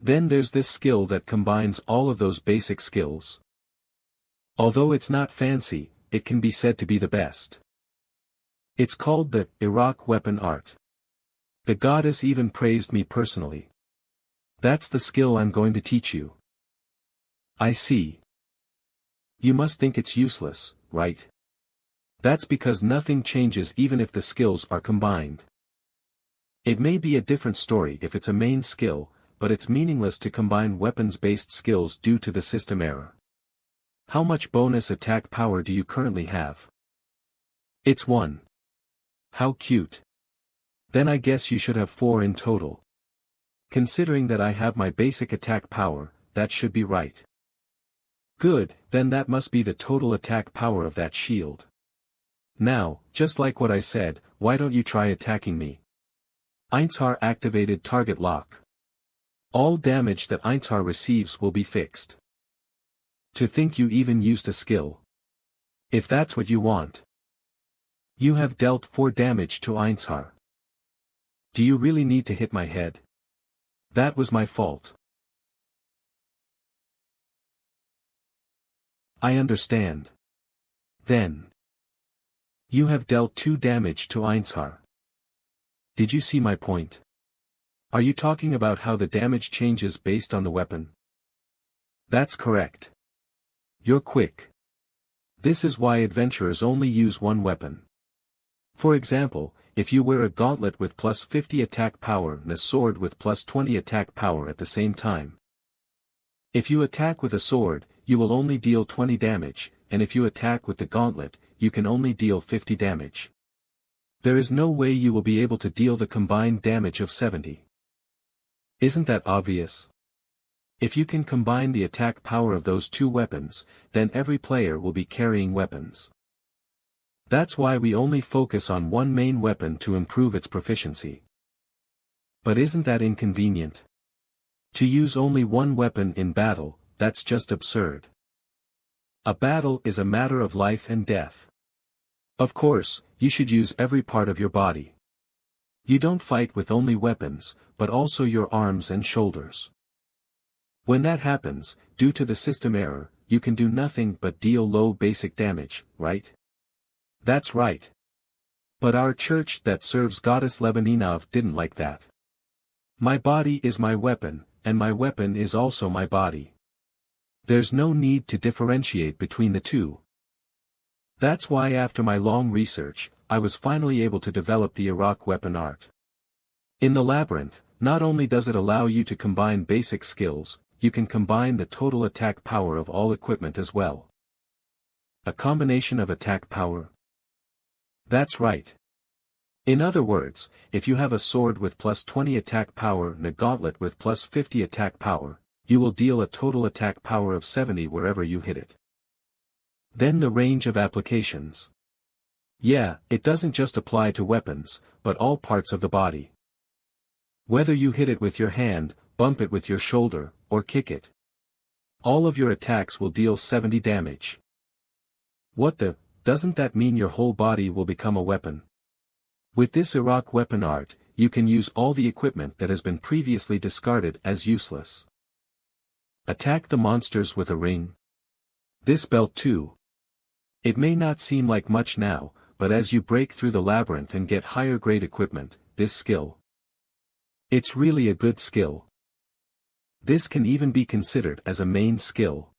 Then there's this skill that combines all of those basic skills. Although it's not fancy, it can be said to be the best. It's called the Iraq weapon art. The goddess even praised me personally. That's the skill I'm going to teach you. I see. You must think it's useless, right? That's because nothing changes even if the skills are combined. It may be a different story if it's a main skill, but it's meaningless to combine weapons-based skills due to the system error. How much bonus attack power do you currently have? It's 1. How cute. Then I guess you should have 4 in total. Considering that I have my basic attack power, that should be right. Good, then that must be the total attack power of that shield. Now, just like what I said, why don't you try attacking me? Einzar activated target lock. All damage that Einzar receives will be fixed. To think you even used a skill. If that's what you want. You have dealt 4 damage to Einzar. Do you really need to hit my head? That was my fault. I understand. Then. You have dealt 2 damage to Einzar. Did you see my point? Are you talking about how the damage changes based on the weapon? That's correct. You're quick. This is why adventurers only use one weapon. For example, if you wear a gauntlet with plus 50 attack power and a sword with plus 20 attack power at the same time. If you attack with a sword, you will only deal 20 damage, and if you attack with the gauntlet, you can only deal 50 damage. There is no way you will be able to deal the combined damage of 70. Isn't that obvious? If you can combine the attack power of those 2 weapons, then every player will be carrying weapons. That's why we only focus on one main weapon to improve its proficiency. But isn't that inconvenient? To use only one weapon in battle, that's just absurd. A battle is a matter of life and death. Of course, you should use every part of your body. You don't fight with only weapons, but also your arms and shoulders. When that happens, due to the system error, you can do nothing but deal low basic damage, right? That's right. But our church that serves Goddess Lebaninov didn't like that. My body is my weapon, and my weapon is also my body. There's no need to differentiate between the two. That's why after my long research, I was finally able to develop the Iraq weapon art. In the labyrinth, not only does it allow you to combine basic skills, you can combine the total attack power of all equipment as well. A combination of attack power? That's right. In other words, if you have a sword with plus 20 attack power and a gauntlet with plus 50 attack power, you will deal a total attack power of 70 wherever you hit it. Then the range of applications. Yeah, it doesn't just apply to weapons, but all parts of the body. Whether you hit it with your hand, bump it with your shoulder, or kick it. All of your attacks will deal 70 damage. What the? Doesn't that mean your whole body will become a weapon? With this Iraq weapon art, you can use all the equipment that has been previously discarded as useless. Attack the monsters with a ring. This belt too. It may not seem like much now, but as you break through the labyrinth and get higher grade equipment, this skill. It's really a good skill. This can even be considered as a main skill.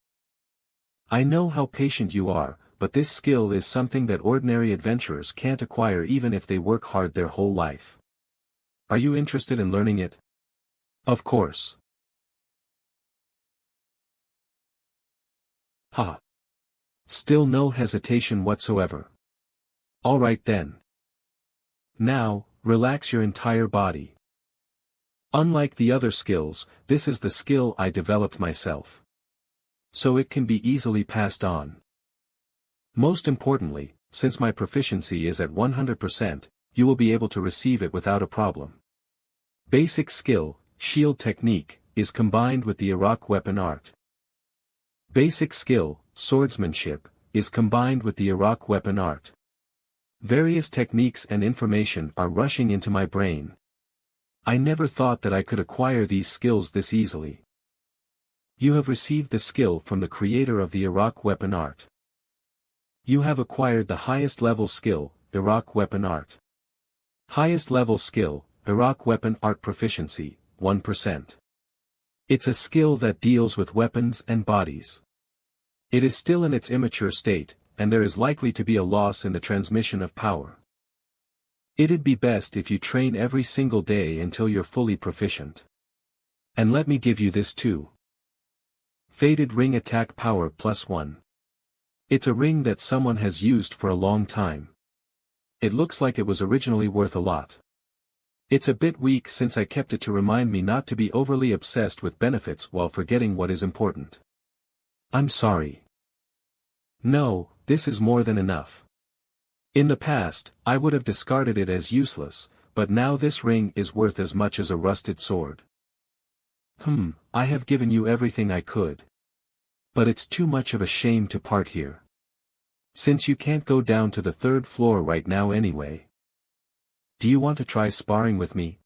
I know how patient you are, but this skill is something that ordinary adventurers can't acquire even if they work hard their whole life. Are you interested in learning it? Of course. Ha! Still no hesitation whatsoever. Alright then. Now, relax your entire body. Unlike the other skills, this is the skill I developed myself. So it can be easily passed on. Most importantly, since my proficiency is at 100%, you will be able to receive it without a problem. Basic skill, shield technique, is combined with the Iraq weapon art. Basic skill, swordsmanship, is combined with the Iraq weapon art. Various techniques and information are rushing into my brain. I never thought that I could acquire these skills this easily. You have received the skill from the creator of the Iraq weapon art. You have acquired the highest level skill, Iraq weapon art. Highest level skill, Iraq weapon art proficiency, 1%. It's a skill that deals with weapons and bodies. It is still in its immature state, and there is likely to be a loss in the transmission of power. It'd be best if you train every single day until you're fully proficient. And let me give you this too. Faded ring attack power +1. It's a ring that someone has used for a long time. It looks like it was originally worth a lot. It's a bit weak since I kept it to remind me not to be overly obsessed with benefits while forgetting what is important. I'm sorry. No, this is more than enough. In the past, I would have discarded it as useless, but now this ring is worth as much as a rusted sword. I have given you everything I could. But it's too much of a shame to part here. Since you can't go down to the 3rd floor right now anyway. Do you want to try sparring with me?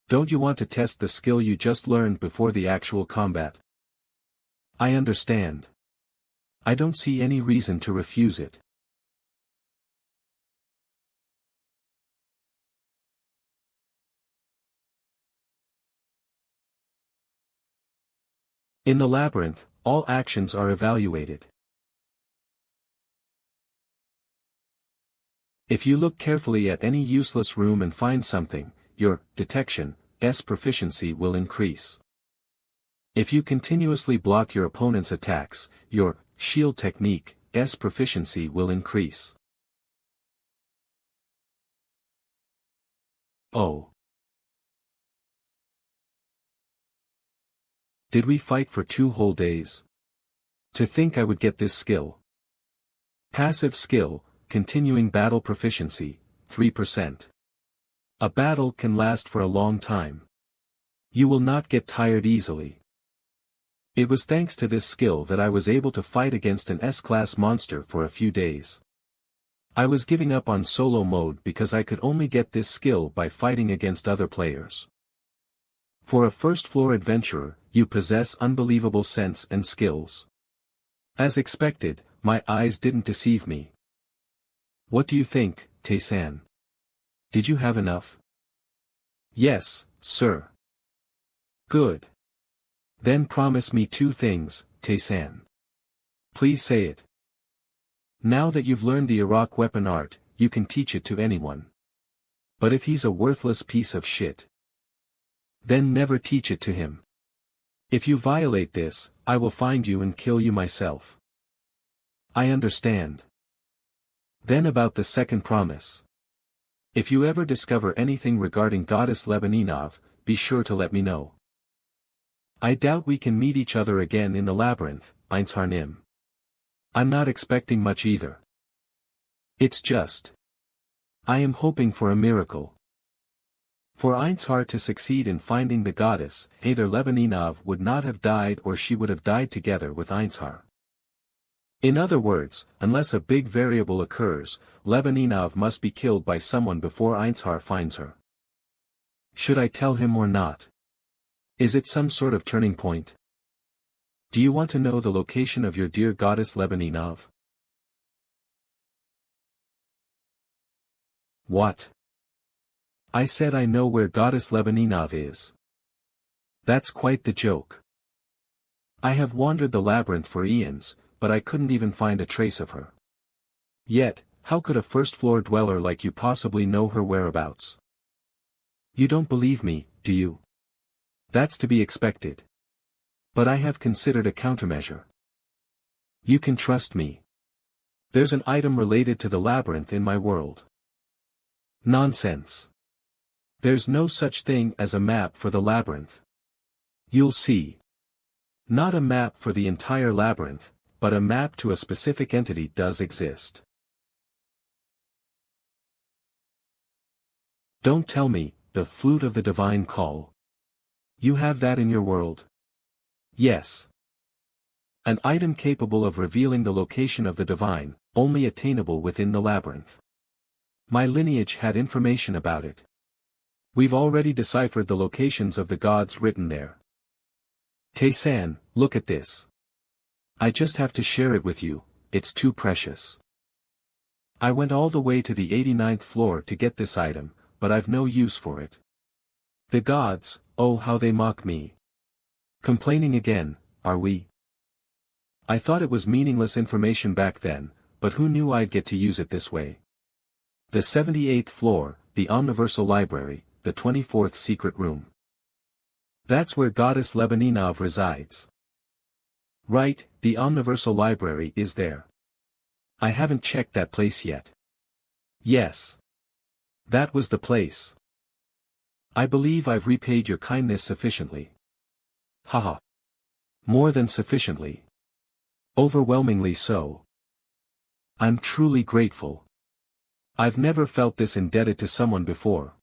Don't you want to test the skill you just learned before the actual combat? I understand. I don't see any reason to refuse it. In the labyrinth, all actions are evaluated. If you look carefully at any useless room and find something, your detection's proficiency will increase. If you continuously block your opponent's attacks, your shield technique's proficiency will increase. Oh. Did we fight for 2 whole days? To think I would get this skill. Passive skill, continuing battle proficiency, 3%. A battle can last for a long time. You will not get tired easily. It was thanks to this skill that I was able to fight against an S-class monster for a few days. I was giving up on solo mode because I could only get this skill by fighting against other players. For a first-floor adventurer, you possess unbelievable sense and skills. As expected, my eyes didn't deceive me. What do you think, Tae-san? Did you have enough? Yes, sir. Good. Then promise me 2 things, Tae-san. Please say it. Now that you've learned the Iraq weapon art, you can teach it to anyone. But if he's a worthless piece of shit, then never teach it to him. If you violate this, I will find you and kill you myself. I understand. Then about the second promise. If you ever discover anything regarding Goddess Lebeninov, be sure to let me know. I doubt we can meet each other again in the labyrinth, Einsharnim. I'm not expecting much either. It's just. I am hoping for a miracle. For Einshar to succeed in finding the goddess, either Lebeninov would not have died or she would have died together with Einshar. In other words, unless a big variable occurs, Lebeninov must be killed by someone before Einshar finds her. Should I tell him or not? Is it some sort of turning point? Do you want to know the location of your dear goddess Lebeninov? What? I said I know where goddess Lebeninov is. That's quite the joke. I have wandered the labyrinth for eons, but I couldn't even find a trace of her. Yet, how could a first-floor dweller like you possibly know her whereabouts? You don't believe me, do you? That's to be expected. But I have considered a countermeasure. You can trust me. There's an item related to the labyrinth in my world. Nonsense. There's no such thing as a map for the labyrinth. You'll see. Not a map for the entire labyrinth, but a map to a specific entity does exist. Don't tell me, the flute of the divine call. You have that in your world? Yes. An item capable of revealing the location of the divine, only attainable within the labyrinth. My lineage had information about it. We've already deciphered the locations of the gods written there. Tae-san, look at this. I just have to share it with you, it's too precious. I went all the way to the 89th floor to get this item, but I've no use for it. The gods, oh how they mock me. Complaining again, are we? I thought it was meaningless information back then, but who knew I'd get to use it this way? The 78th floor, the Omniversal Library, the 24th secret room. That's where Goddess Lebeninov resides. Right, the Omniversal Library is there. I haven't checked that place yet. Yes. That was the place. I believe I've repaid your kindness sufficiently. Haha. More than sufficiently. Overwhelmingly so. I'm truly grateful. I've never felt this indebted to someone before.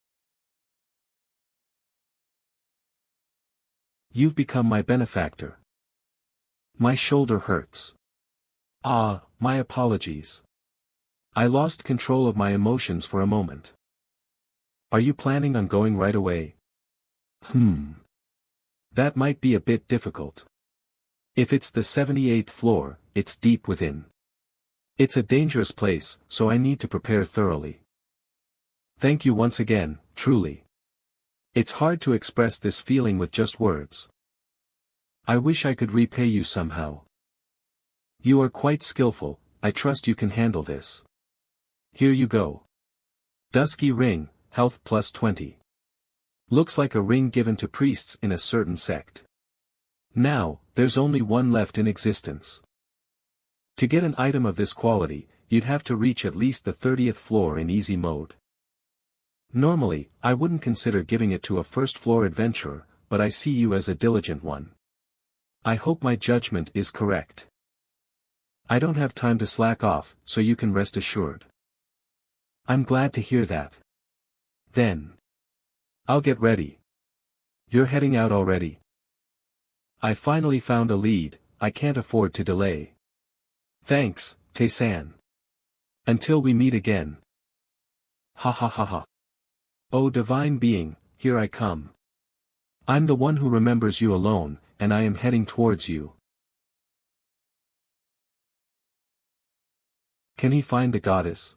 You've become my benefactor. My shoulder hurts. Ah, my apologies. I lost control of my emotions for a moment. Are you planning on going right away? That might be a bit difficult. If it's the 78th floor, it's deep within. It's a dangerous place, so I need to prepare thoroughly. Thank you once again, truly. It's hard to express this feeling with just words. I wish I could repay you somehow. You are quite skillful, I trust you can handle this. Here you go. Dusky ring, health plus 20. Looks like a ring given to priests in a certain sect. Now, there's only one left in existence. To get an item of this quality, you'd have to reach at least the 30th floor in easy mode. Normally, I wouldn't consider giving it to a first-floor adventurer, but I see you as a diligent one. I hope my judgment is correct. I don't have time to slack off, so you can rest assured. I'm glad to hear that. Then. I'll get ready. You're heading out already? I finally found a lead, I can't afford to delay. Thanks, Tae-san. Until we meet again. Ha ha ha ha. Oh divine being, here I come. I'm the one who remembers you alone, and I am heading towards you. Can he find the goddess?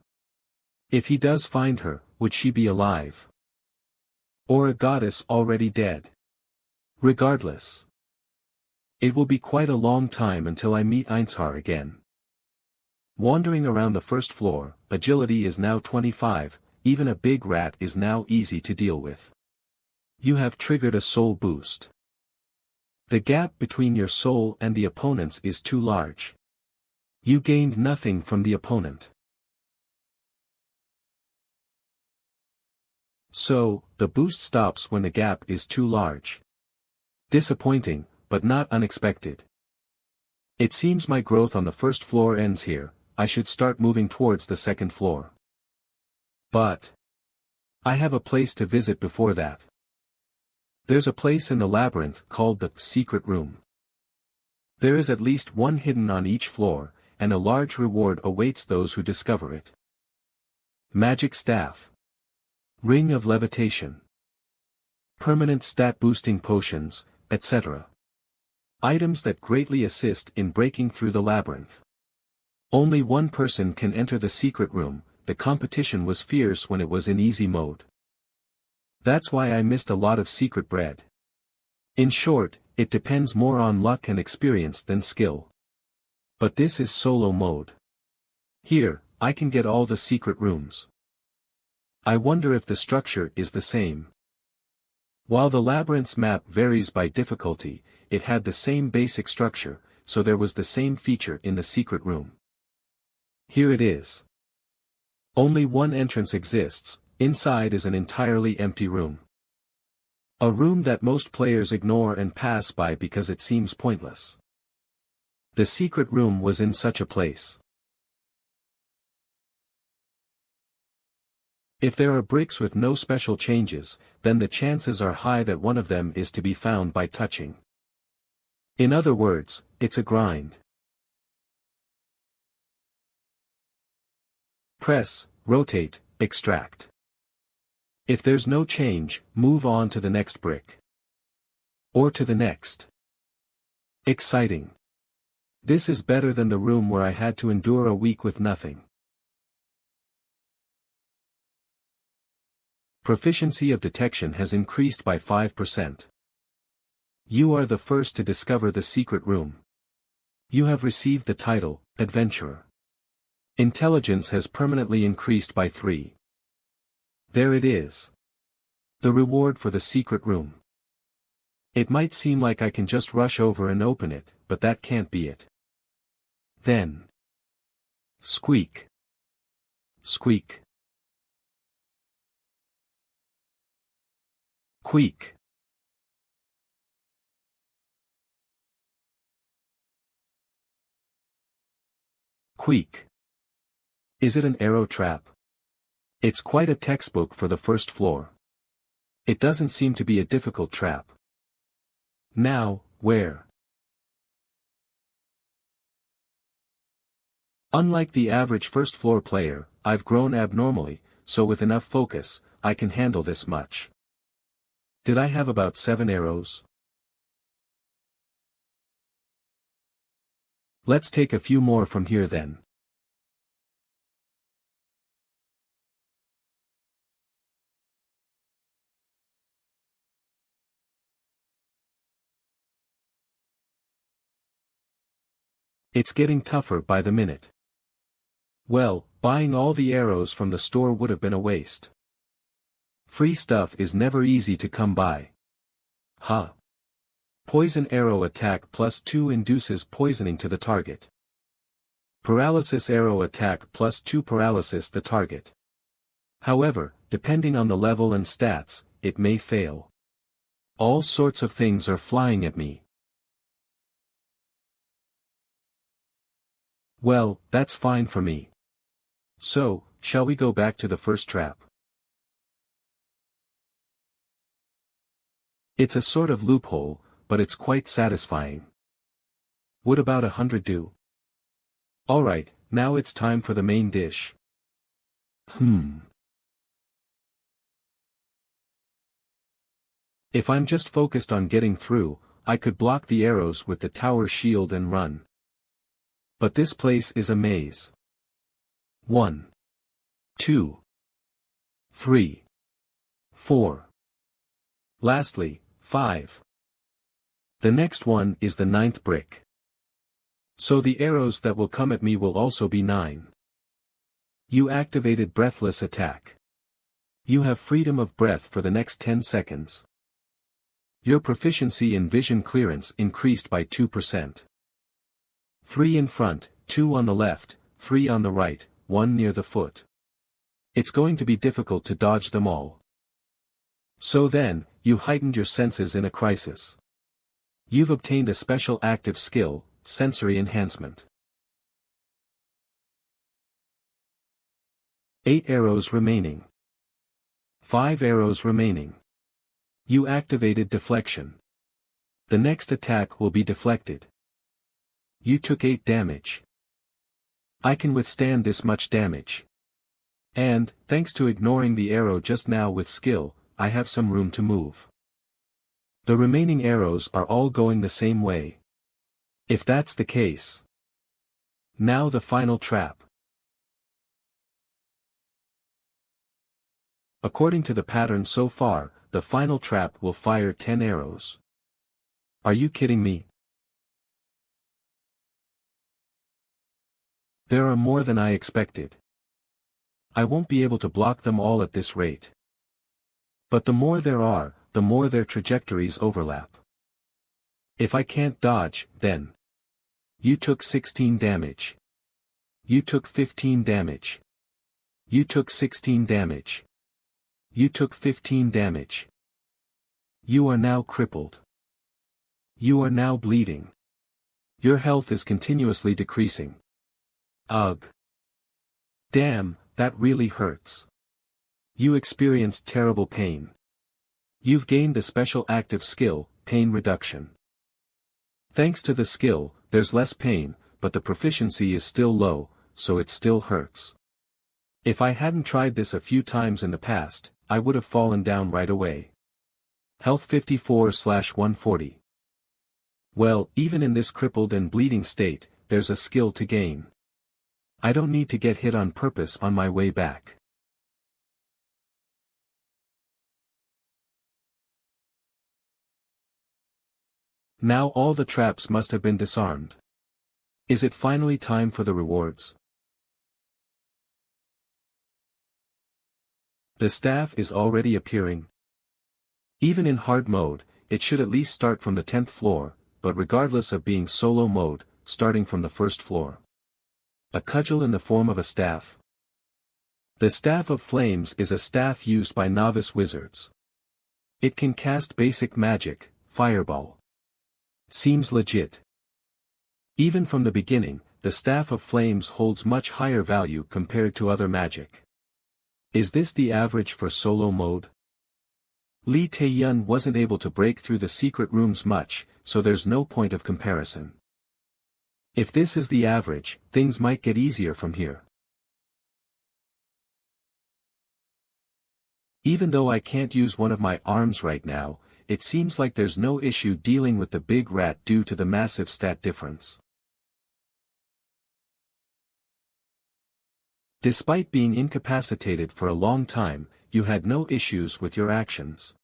If he does find her, would she be alive? Or a goddess already dead? Regardless. It will be quite a long time until I meet Einzar again. Wandering around the first floor, agility is now 25, even a big rat is now easy to deal with. You have triggered a soul boost. The gap between your soul and the opponent's is too large. You gained nothing from the opponent. So, the boost stops when the gap is too large. Disappointing, but not unexpected. It seems my growth on the first floor ends here, I should start moving towards the second floor. But I have a place to visit before that. There's a place in the labyrinth called the secret room. There is at least one hidden on each floor, and a large reward awaits those who discover it. Magic staff. Ring of levitation. Permanent stat boosting potions, etc. Items that greatly assist in breaking through the labyrinth. Only one person can enter the secret room, the competition was fierce when it was in easy mode. That's why I missed a lot of secret bread. In short, it depends more on luck and experience than skill. But this is solo mode. Here, I can get all the secret rooms. I wonder if the structure is the same. While the labyrinth's map varies by difficulty, it had the same basic structure, so there was the same feature in the secret room. Here it is. Only one entrance exists, inside is an entirely empty room. A room that most players ignore and pass by because it seems pointless. The secret room was in such a place. If there are bricks with no special changes, then the chances are high that one of them is to be found by touching. In other words, it's a grind. Press, rotate, extract. If there's no change, move on to the next brick. Or to the next. Exciting. This is better than the room where I had to endure a week with nothing. Proficiency of detection has increased by 5%. You are the first to discover the secret room. You have received the title, Adventurer. Intelligence has permanently increased by 3. There it is. The reward for the secret room. It might seem like I can just rush over and open it, but that can't be it. Then. Squeak. Squeak. Squeak. Squeak. Is it an arrow trap? It's quite a textbook for the first floor. It doesn't seem to be a difficult trap. Now, where? Unlike the average first-floor player, I've grown abnormally, so with enough focus, I can handle this much. Did I have about 7 arrows? Let's take a few more from here then. It's getting tougher by the minute. Well, buying all the arrows from the store would have been a waste. Free stuff is never easy to come by. Huh. Poison arrow attack +2 induces poisoning to the target. Paralysis arrow attack +2 paralysis the target. However, depending on the level and stats, it may fail. All sorts of things are flying at me. Well, that's fine for me. So, shall we go back to the first trap? It's a sort of loophole, but it's quite satisfying. Would about 100 do? Alright, now it's time for the main dish. If I'm just focused on getting through, I could block the arrows with the tower shield and run. But this place is a maze. 1, 2, 3, 4. Lastly, 5. The next one is the 9th brick. So the arrows that will come at me will also be 9. You activated breathless attack. You have freedom of breath for the next 10 seconds. Your proficiency in vision clearance increased by 2%. 3 in front, 2 on the left, 3 on the right, 1 near the foot. It's going to be difficult to dodge them all. So then, you heightened your senses in a crisis. You've obtained a special active skill, sensory enhancement. 8 arrows remaining. 5 arrows remaining. You activated deflection. The next attack will be deflected. You took 8 damage. I can withstand this much damage. And, thanks to ignoring the arrow just now with skill, I have some room to move. The remaining arrows are all going the same way. If that's the case. Now the final trap. According to the pattern so far, the final trap will fire 10 arrows. Are you kidding me? There are more than I expected. I won't be able to block them all at this rate. But the more there are, the more their trajectories overlap. If I can't dodge, then. You took 16 damage. You took 15 damage. You took 16 damage. You took 15 damage. You are now crippled. You are now bleeding. Your health is continuously decreasing. Ugh. Damn, that really hurts. You experienced terrible pain. You've gained the special active skill, pain reduction. Thanks to the skill, there's less pain, but the proficiency is still low, so it still hurts. If I hadn't tried this a few times in the past, I would have fallen down right away. Health 54/140. Well, even in this crippled and bleeding state, there's a skill to gain. I don't need to get hit on purpose on my way back. Now all the traps must have been disarmed. Is it finally time for the rewards? The staff is already appearing. Even in hard mode, it should at least start from the 10th floor, but regardless of being solo mode, starting from the 1st floor. A cudgel in the form of a staff. The Staff of Flames is a staff used by novice wizards. It can cast basic magic, fireball. Seems legit. Even from the beginning, the Staff of Flames holds much higher value compared to other magic. Is this the average for solo mode? Lee Tae-yun wasn't able to break through the secret rooms much, so there's no point of comparison. If this is the average, things might get easier from here. Even though I can't use one of my arms right now, it seems like there's no issue dealing with the big rat due to the massive stat difference. Despite being incapacitated for a long time, you had no issues with your actions.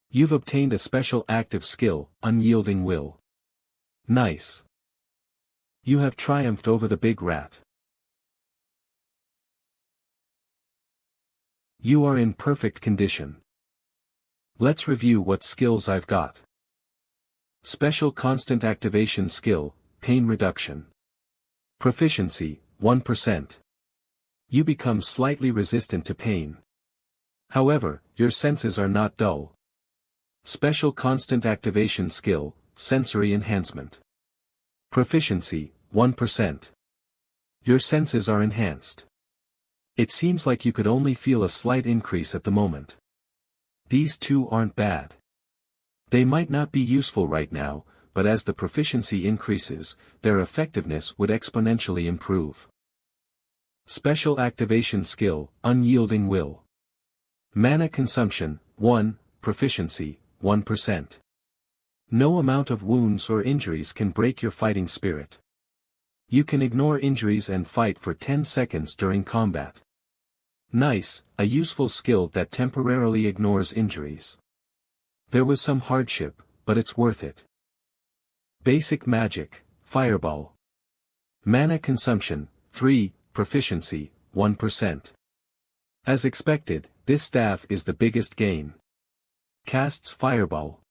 You've obtained a special active skill, Unyielding Will. Nice. You have triumphed over the big rat. You are in perfect condition. Let's review what skills I've got. Special Constant Activation Skill, Pain Reduction. Proficiency, 1%. You become slightly resistant to pain. However, your senses are not dull. Special Constant Activation Skill, Sensory Enhancement. Proficiency, 1%. Your senses are enhanced. It seems like you could only feel a slight increase at the moment. These two aren't bad. They might not be useful right now, but as the proficiency increases, their effectiveness would exponentially improve. Special Activation Skill, Unyielding Will. Mana Consumption, 1, Proficiency, 1%. No amount of wounds or injuries can break your fighting spirit. You can ignore injuries and fight for 10 seconds during combat. Nice, a useful skill that temporarily ignores injuries. There was some hardship, but it's worth it. Basic Magic, Fireball. Mana Consumption, 3, Proficiency, 1%. As expected, this staff is the biggest gain. Casts Fireball.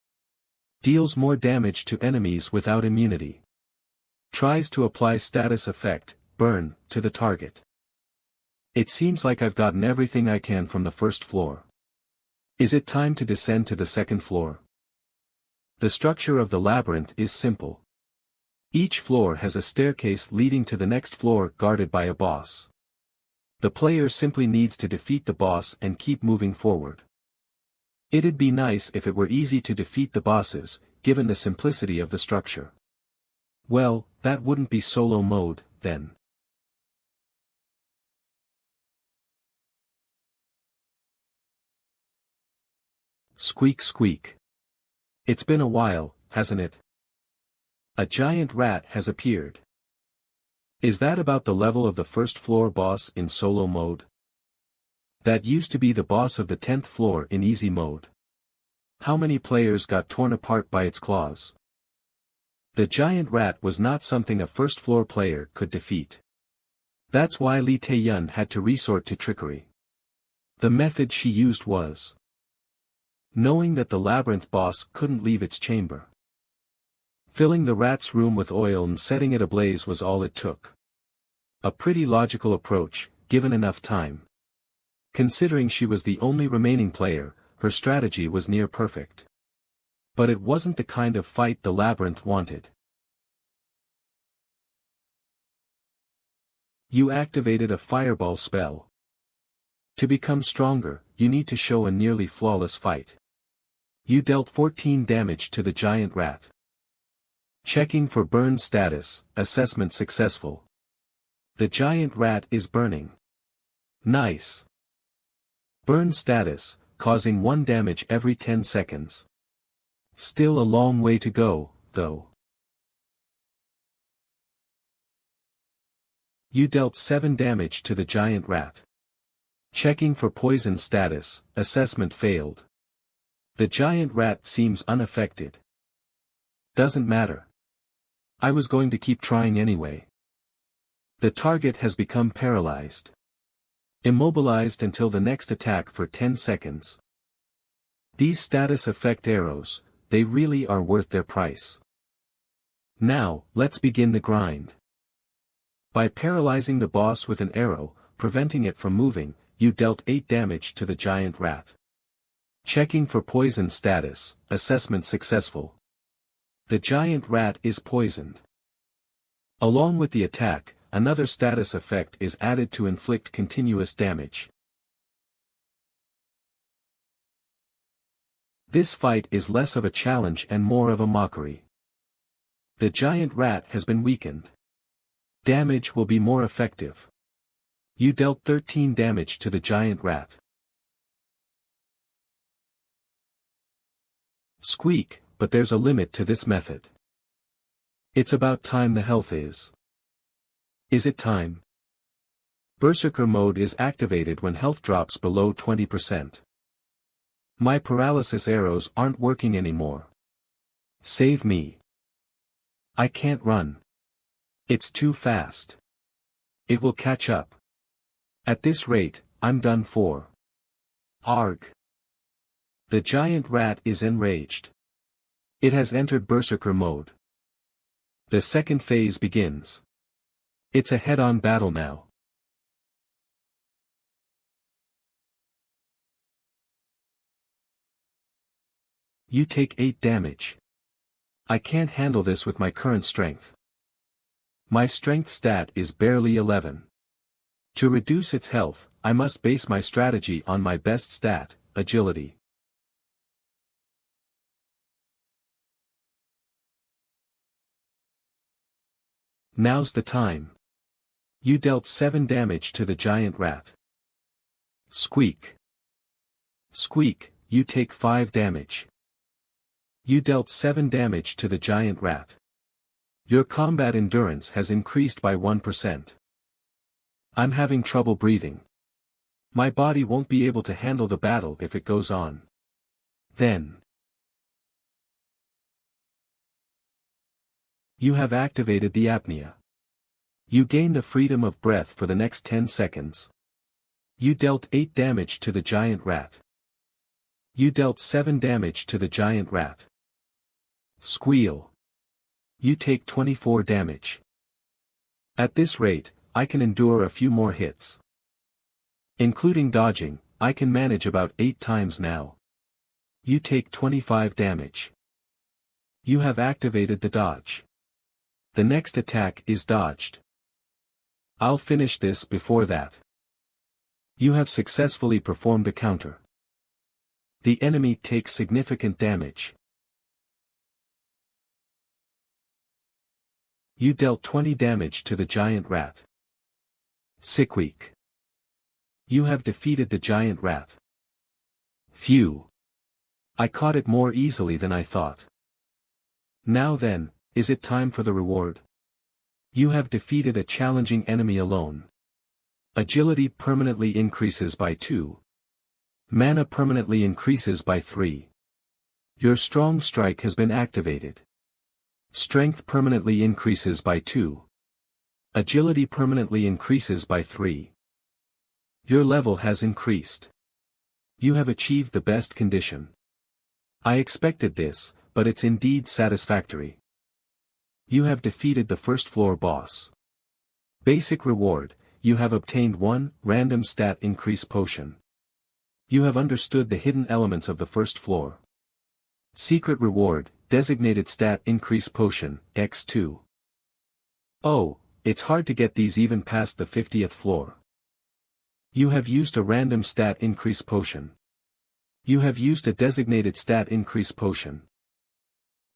Deals more damage to enemies without immunity. Tries to apply status effect, Burn, to the target. It seems like I've gotten everything I can from the 1st floor. Is it time to descend to the 2nd floor? The structure of the labyrinth is simple. Each floor has a staircase leading to the next floor guarded by a boss. The player simply needs to defeat the boss and keep moving forward. It'd be nice if it were easy to defeat the bosses, given the simplicity of the structure. Well, that wouldn't be solo mode, then. Squeak squeak. It's been a while, hasn't it? A giant rat has appeared. Is that about the level of the 1st floor boss in solo mode? That used to be the boss of the 10th floor in easy mode. How many players got torn apart by its claws? The giant rat was not something a 1st floor player could defeat. That's why Lee Tae-yun had to resort to trickery. The method she used was knowing that the labyrinth boss couldn't leave its chamber. Filling the rat's room with oil and setting it ablaze was all it took. A pretty logical approach, given enough time. Considering she was the only remaining player, her strategy was near perfect. But it wasn't the kind of fight the labyrinth wanted. You activated a fireball spell. To become stronger, you need to show a nearly flawless fight. You dealt 14 damage to the giant rat. Checking for burn status, assessment successful. The giant rat is burning. Nice. Burn status, causing 1 damage every 10 seconds. Still a long way to go, though. You dealt 7 damage to the giant rat. Checking for poison status, assessment failed. The giant rat seems unaffected. Doesn't matter. I was going to keep trying anyway. The target has become paralyzed. Immobilized until the next attack for 10 seconds. These status effect arrows, they really are worth their price. Now, let's begin the grind. By paralyzing the boss with an arrow, preventing it from moving, you dealt 8 damage to the giant rat. Checking for poison status, assessment successful. The giant rat is poisoned. Along with the attack, another status effect is added to inflict continuous damage. This fight is less of a challenge and more of a mockery. The giant rat has been weakened. Damage will be more effective. You dealt 13 damage to the giant rat. Squeak, but there's a limit to this method. It's about time the health is. Is it time? Berserker mode is activated when health drops below 20%. My paralysis arrows aren't working anymore. Save me. I can't run. It's too fast. It will catch up. At this rate, I'm done for. Arg. The giant rat is enraged. It has entered Berserker mode. The second phase begins. It's a head-on battle now. You take 8 damage. I can't handle this with my current strength. My strength stat is barely 11. To reduce its health, I must base my strategy on my best stat, agility. Now's the time. You dealt 7 damage to the giant rat. Squeak. Squeak, you take 5 damage. You dealt 7 damage to the giant rat. Your combat endurance has increased by 1%. I'm having trouble breathing. My body won't be able to handle the battle if it goes on. Then. You have activated the apnea. You gain the freedom of breath for the next 10 seconds. You dealt 8 damage to the giant rat. You dealt 7 damage to the giant rat. Squeal. You take 24 damage. At this rate, I can endure a few more hits. Including dodging, I can manage about 8 times now. You take 25 damage. You have activated the dodge. The next attack is dodged. I'll finish this before that. You have successfully performed a counter. The enemy takes significant damage. You dealt 20 damage to the giant rat. Sickweek. You have defeated the giant rat. Phew. I caught it more easily than I thought. Now then, is it time for the reward? You have defeated a challenging enemy alone. Agility permanently increases by 2. Mana permanently increases by 3. Your strong strike has been activated. Strength permanently increases by 2. Agility permanently increases by 3. Your level has increased. You have achieved the best condition. I expected this, but it's indeed satisfactory. You have defeated the first floor boss. Basic reward, you have obtained 1 random stat increase potion. You have understood the hidden elements of the first floor. Secret reward, designated stat increase potion, X2. Oh, it's hard to get these even past the 50th floor. You have used a random stat increase potion. You have used a designated stat increase potion.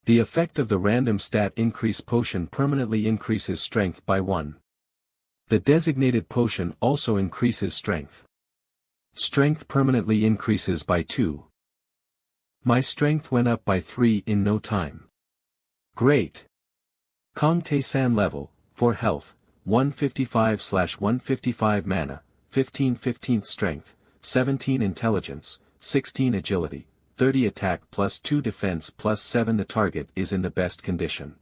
The effect of the random stat increase potion permanently increases strength by 1. The designated potion also increases strength. Strength permanently increases by 2. My strength went up by 3 in no time. Great. Kong Tae-san level, for health, 155/155 mana, 15 strength, 17 intelligence, 16 agility, 30 attack plus 2 defense plus 7. The target is in the best condition.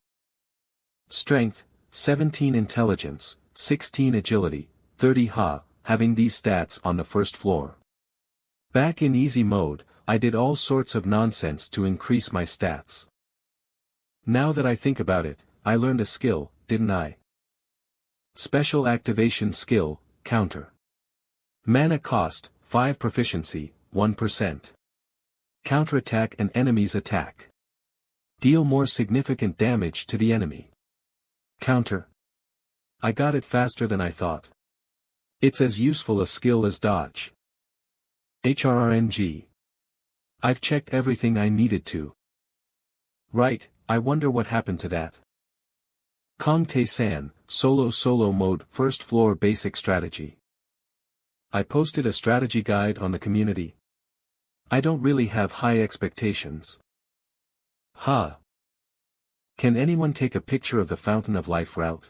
Strength, 17 intelligence, 16 agility, 30 having these stats on the first floor. Back in easy mode, I did all sorts of nonsense to increase my stats. Now that I think about it, I learned a skill, didn't I? Special activation skill, counter. Mana cost, 5 proficiency, 1%. Counterattack an enemy's attack. Deal more significant damage to the enemy. Counter. I got it faster than I thought. It's as useful a skill as dodge. HRRNG. I've checked everything I needed to. Right, I wonder what happened to that. Kong Tae-san, solo mode, first floor basic strategy. I posted a strategy guide on the community. I don't really have high expectations. Can anyone take a picture of the Fountain of Life route?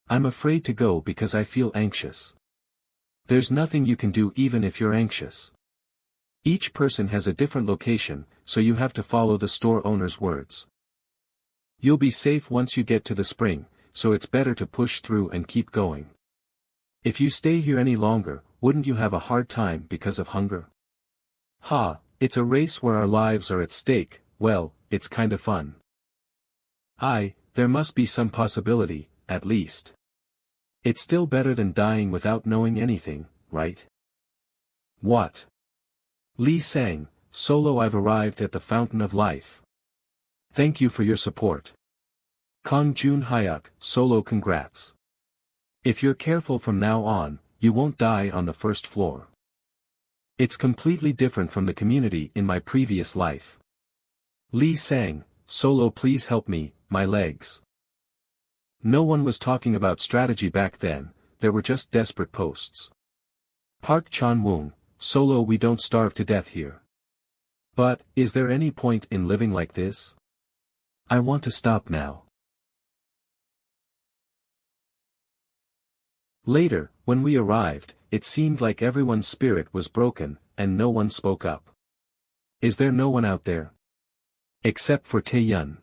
I'm afraid to go because I feel anxious. There's nothing you can do even if you're anxious. Each person has a different location, so you have to follow the store owner's words. You'll be safe once you get to the spring, so it's better to push through and keep going. If you stay here any longer, wouldn't you have a hard time because of hunger? It's a race where our lives are at stake. Well, it's kind of fun. There must be some possibility, at least. It's still better than dying without knowing anything, right? What? Lee sang, solo. I've arrived at the Fountain of Life. Thank you for your support. Kong Jun Hyuk, solo. Congrats. If you're careful from now on, you won't die on the first floor. It's completely different from the community in my previous life. Lee sang, solo. Please help me, my legs. No one was talking about strategy back then, there were just desperate posts. Park Chan-woong, solo. We don't starve to death here. But, is there any point in living like this? I want to stop now. Later, when we arrived, it seemed like everyone's spirit was broken, and no one spoke up. Is there no one out there? Except for Tae-yun.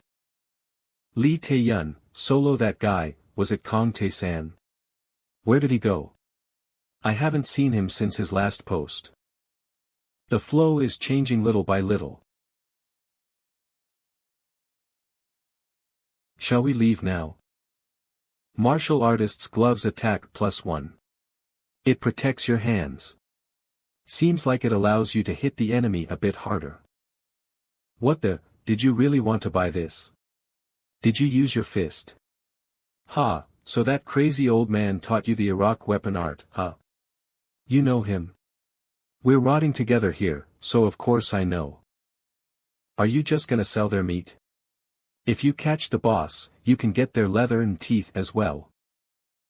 Lee Tae-yun, solo. That guy, was it Kong Tae-san? Where did he go? I haven't seen him since his last post. The flow is changing little by little. Shall we leave now? Martial artist's gloves attack +1. It protects your hands. Seems like it allows you to hit the enemy a bit harder. What the, did you really want to buy this? Did you use your fist? So that crazy old man taught you the Iraq weapon art, huh? You know him? We're rotting together here, so of course I know. Are you just gonna sell their meat? If you catch the boss, you can get their leather and teeth as well.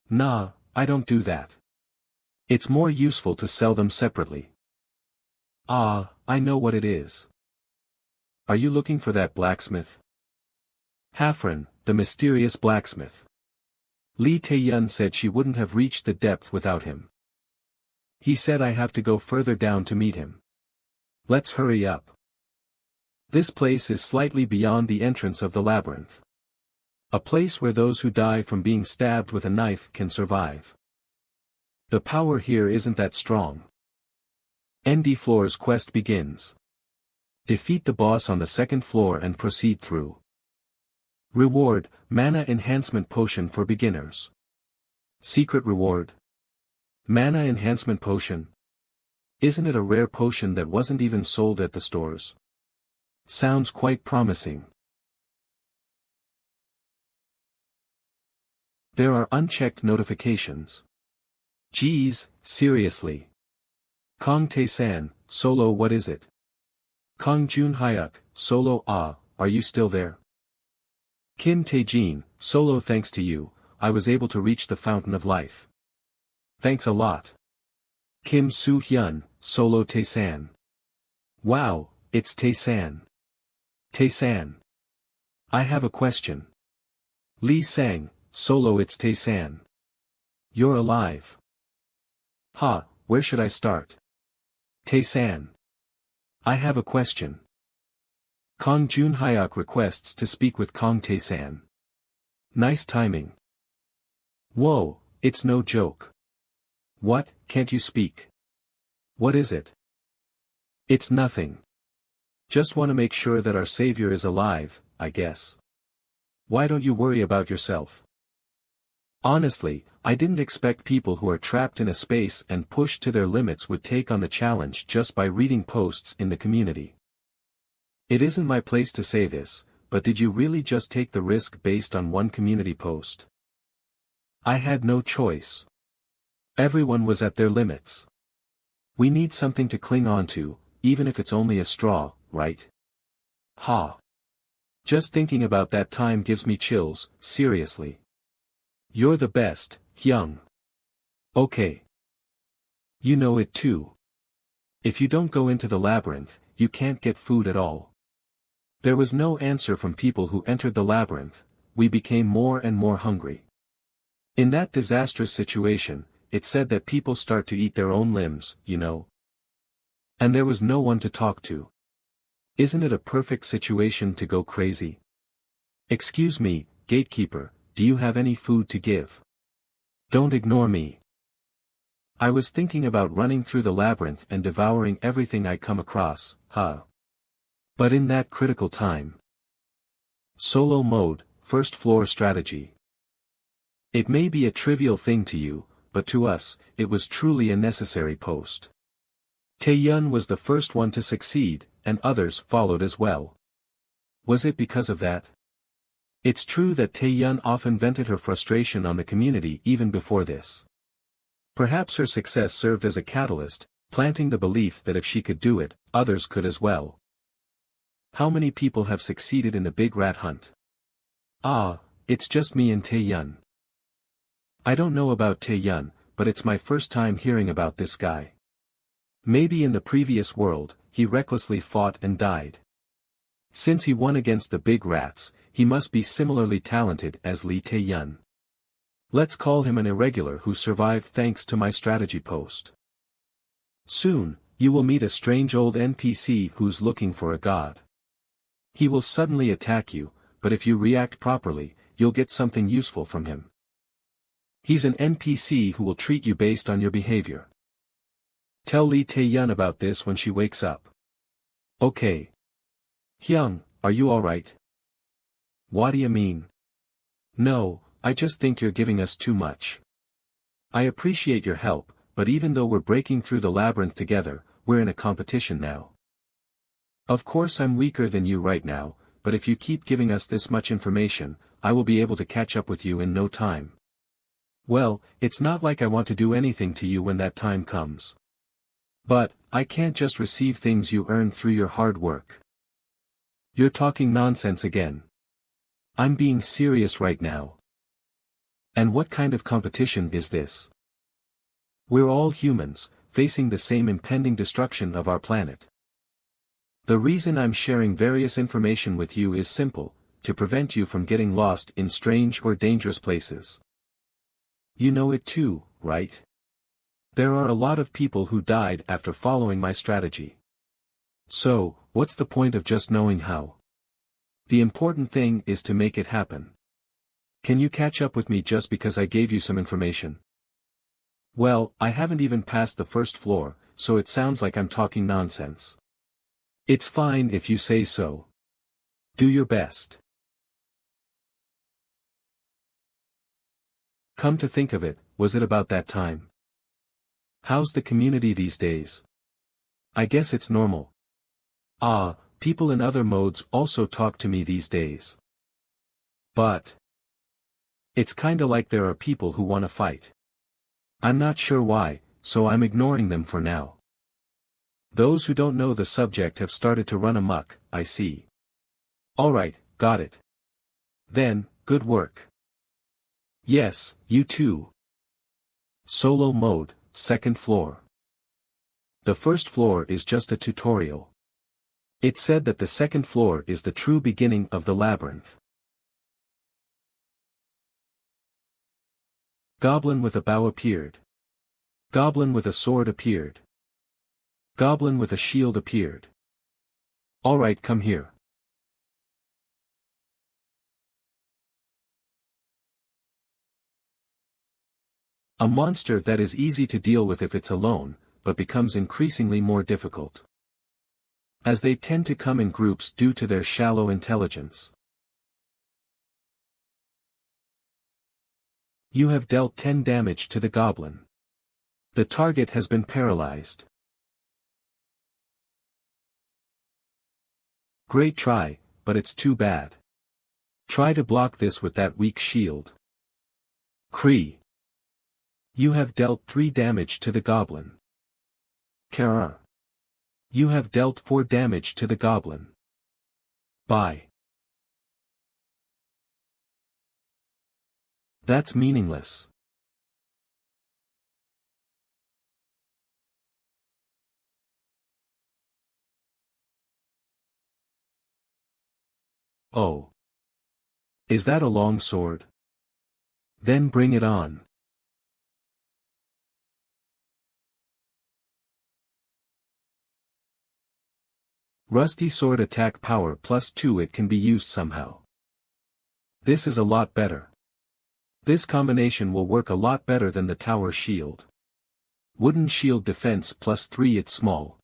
Nah, I don't do that. It's more useful to sell them separately. I know what it is. Are you looking for that blacksmith? Hafren, the mysterious blacksmith. Lee Tae-yun said she wouldn't have reached the depth without him. He said I have to go further down to meet him. Let's hurry up. This place is slightly beyond the entrance of the labyrinth. A place where those who die from being stabbed with a knife can survive. The power here isn't that strong. ND floor's quest begins. Defeat the boss on the second floor and proceed through. Reward, Mana Enhancement Potion for beginners. Secret reward. Mana Enhancement Potion. Isn't it a rare potion that wasn't even sold at the stores? Sounds quite promising. There are unchecked notifications. Geez, seriously. Kong Tae-san, solo. What is it? Kong Jun Hyuk, solo. Are you still there? Kim Tae-jin, solo. Thanks to you, I was able to reach the Fountain of Life. Thanks a lot. Kim Soo-hyun, solo Tae-san. Wow, it's Tae-san. Tae-san. I have a question. Lee Sang, solo it's Tae-san. You're alive. Ha, where should I start? Tae-san. I have a question. Kong Jun-hyuk requests to speak with Kong Tae-san. Nice timing. Whoa, it's no joke. What, can't you speak? What is it? It's nothing. Just want to make sure that our savior is alive, I guess. Why don't you worry about yourself? Honestly, I didn't expect people who are trapped in a space and pushed to their limits would take on the challenge just by reading posts in the community. It isn't my place to say this, but did you really just take the risk based on one community post? I had no choice. Everyone was at their limits. We need something to cling on to, even if it's only a straw, right? Ha. Just thinking about that time gives me chills, seriously. You're the best, Hyung. Okay. You know it too. If you don't go into the labyrinth, you can't get food at all. There was no answer from people who entered the labyrinth, we became more and more hungry. In that disastrous situation, it said that people start to eat their own limbs, you know. And there was no one to talk to. Isn't it a perfect situation to go crazy? Excuse me, gatekeeper, do you have any food to give? Don't ignore me. I was thinking about running through the labyrinth and devouring everything I come across, huh? But in that critical time. Solo mode, first floor strategy. It may be a trivial thing to you, but to us, it was truly a necessary post. Tae-yun was the first one to succeed, and others followed as well. Was it because of that? It's true that Tae-yun often vented her frustration on the community even before this. Perhaps her success served as a catalyst, planting the belief that if she could do it, others could as well. How many people have succeeded in the big rat hunt? Ah, it's just me and Tae-yun. I don't know about Tae-yun, but it's my first time hearing about this guy. Maybe in the previous world, he recklessly fought and died. Since he won against the big rats, he must be similarly talented as Lee Tae-yun. Let's call him an irregular who survived thanks to my strategy post. Soon, you will meet a strange old NPC who's looking for a god. He will suddenly attack you, but if you react properly, you'll get something useful from him. He's an NPC who will treat you based on your behavior. Tell Lee Tae-yun about this when she wakes up. Okay. Hyung, are you alright? What do you mean? No, I just think you're giving us too much. I appreciate your help, but even though we're breaking through the labyrinth together, we're in a competition now. Of course I'm weaker than you right now, but if you keep giving us this much information, I will be able to catch up with you in no time. Well, it's not like I want to do anything to you when that time comes. But, I can't just receive things you earn through your hard work. You're talking nonsense again. I'm being serious right now. And what kind of competition is this? We're all humans, facing the same impending destruction of our planet. The reason I'm sharing various information with you is simple, to prevent you from getting lost in strange or dangerous places. You know it too, right? There are a lot of people who died after following my strategy. So, what's the point of just knowing how? The important thing is to make it happen. Can you catch up with me just because I gave you some information? Well, I haven't even passed the first floor, so it sounds like I'm talking nonsense. It's fine if you say so. Do your best. Come to think of it, was it about that time? How's the community these days? I guess it's normal. Ah, people in other modes also talk to me these days. But it's kinda like there are people who wanna fight. I'm not sure why, so I'm ignoring them for now. Those who don't know the subject have started to run amok, I see. Alright, got it. Then, good work. Yes, you too. Solo mode, second floor. The first floor is just a tutorial. It said that the second floor is the true beginning of the labyrinth. Goblin with a bow appeared. Goblin with a sword appeared. Goblin with a shield appeared. Alright, come here. A monster that is easy to deal with if it's alone, but becomes increasingly more difficult, as they tend to come in groups due to their shallow intelligence. You have dealt 10 damage to the goblin. The target has been paralyzed. Great try, but it's too bad. Try to block this with that weak shield. Kree. You have dealt 3 damage to the goblin. Kara. You have dealt 4 damage to the goblin. Bye. That's meaningless. Oh. Is that a long sword? Then bring it on. Rusty sword attack power +2. It can be used somehow. This is a lot better. This combination will work a lot better than the tower shield. Wooden shield defense +3. It's small.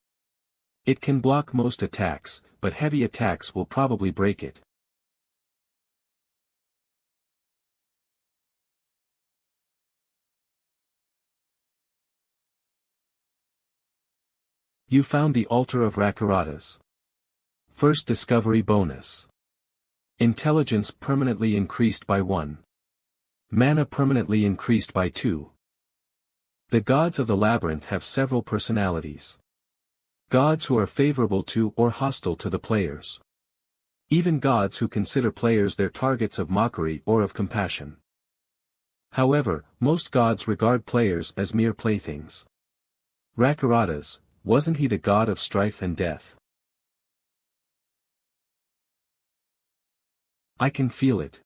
It can block most attacks, but heavy attacks will probably break it. You found the altar of Rakaratas. First discovery bonus. Intelligence permanently increased by 1. Mana permanently increased by 2. The gods of the labyrinth have several personalities. Gods who are favorable to or hostile to the players. Even gods who consider players their targets of mockery or of compassion. However, most gods regard players as mere playthings. Rakaratas, wasn't he the god of strife and death? I can feel it.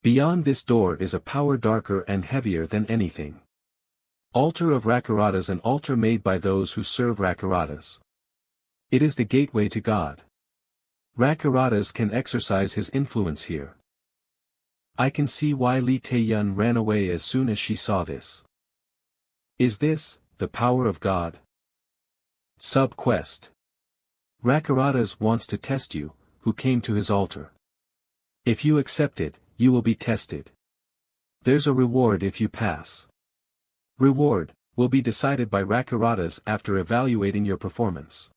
Beyond this door is a power darker and heavier than anything. Altar of Rakaratas, an altar made by those who serve Rakaratas. It is the gateway to God. Rakaratas can exercise his influence here. I can see why Li Taeyun ran away as soon as she saw this. Is this the power of God? Sub-quest. Rakaratas wants to test you, who came to his altar. If you accept it, you will be tested. There's a reward if you pass. Reward will be decided by Rakaratas after evaluating your performance.